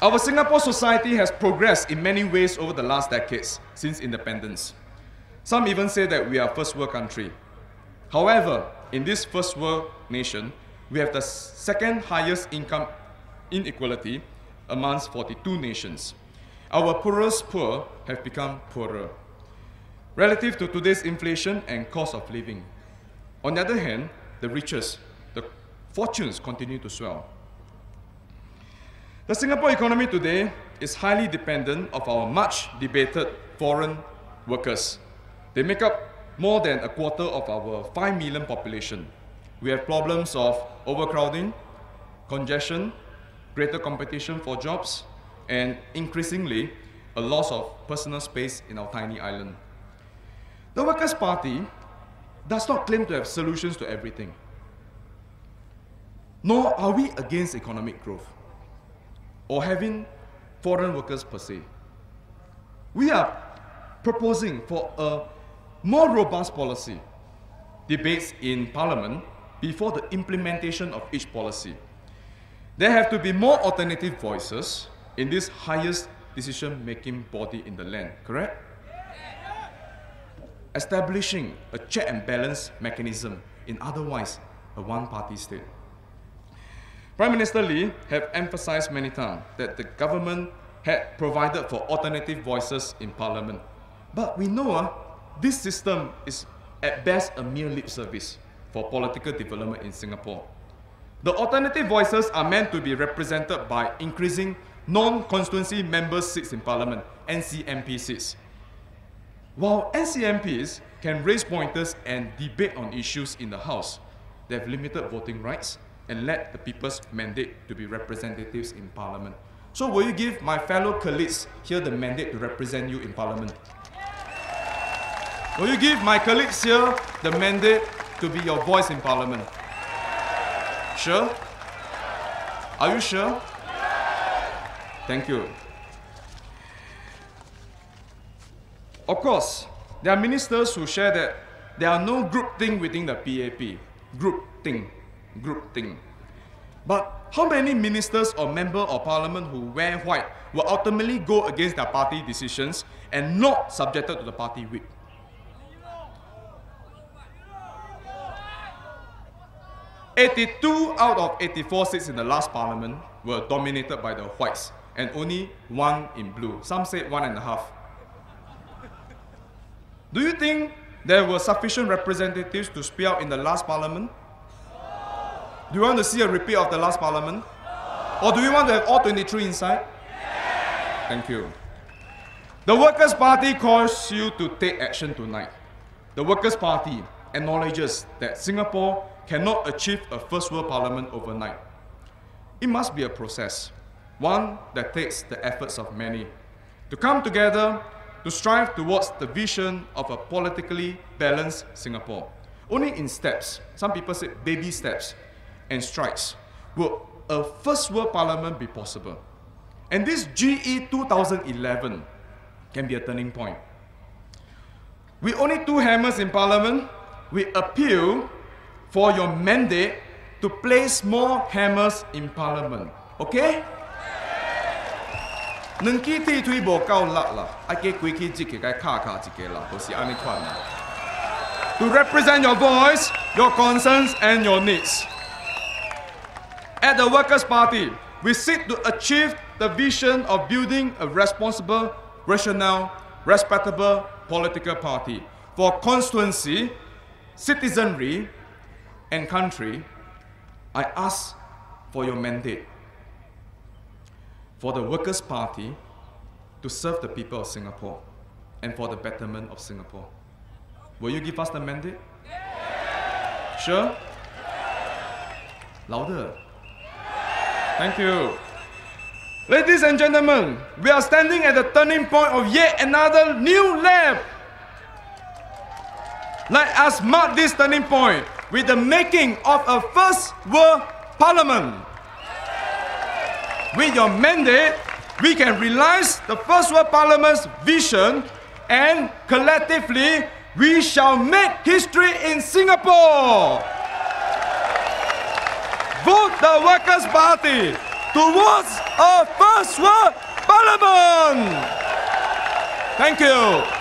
Our Singapore society has progressed in many ways over the last decades since independence. Some even say that we are a first world country. However, in this first world nation, we have the second highest income inequality amongst 42 nations. Our poorest poor have become poorer relative to today's inflation and cost of living. On the other hand, the richest, the fortunes continue to swell. The Singapore economy today is highly dependent of our much debated foreign workers. They make up more than a quarter of our 5 million population. We have problems of overcrowding, congestion, greater competition for jobs, and increasingly, a loss of personal space in our tiny island. The Workers' Party does not claim to have solutions to everything, nor are we against economic growth or having foreign workers per se. We are proposing for a more robust policy, debates in Parliament before the implementation of each policy. There have to be more alternative voices in this highest decision-making body in the land, correct? Establishing a check and balance mechanism in otherwise a one-party state. Prime Minister Lee have emphasized many times that the government had provided for alternative voices in Parliament. But we know this system is at best a mere lip service for political development in Singapore. The alternative voices are meant to be represented by increasing non-constituency member seats in Parliament, NCMP seats. While NCMPs can raise pointers and debate on issues in the House, they have limited voting rights and let the people's mandate to be representatives in Parliament. So will you give my fellow colleagues here the mandate to represent you in Parliament? Will you give my colleagues here the mandate to be your voice in Parliament? Sure? Are you sure? Thank you. Of course, there are ministers who share that there are no group thing within the PAP. Group thing. But how many ministers or members of Parliament who wear white will ultimately go against their party decisions and not subjected to the party whip? "82 out of 84 seats in the last Parliament were dominated by the whites, and only 1 in blue. Some said 1.5. Do you think there were sufficient representatives to speak out in the last Parliament? Do you want to see a repeat of the last Parliament? Or do you want to have all 23 inside? Thank you. The Workers' Party calls you to take action tonight. The Workers' Party acknowledges that Singapore cannot achieve a first world parliament overnight. It must be a process, one that takes the efforts of many to come together to strive towards the vision of a politically balanced Singapore. Only in steps, some people say baby steps and strides, will a first world parliament be possible. And this GE 2011 can be a turning point. With only 2 hammers in Parliament, we appeal for your mandate to place more hammers in Parliament. Okay? To represent your voice, your concerns, and your needs. At the Workers' Party, we seek to achieve the vision of building a responsible, rational, respectable political party for constituency, citizenry, and country. I ask for your mandate for the Workers' Party to serve the people of Singapore and for the betterment of Singapore. Will you give us the mandate? Yeah. Sure? Yeah. Louder. Yeah. Thank you. Ladies and gentlemen, we are standing at the turning point of yet another new lap. Let us mark this turning point with the making of a first world parliament. With your mandate, we can realize the first world parliament's vision, and collectively, we shall make history in Singapore. Vote the Workers' Party towards a first world parliament. Thank you.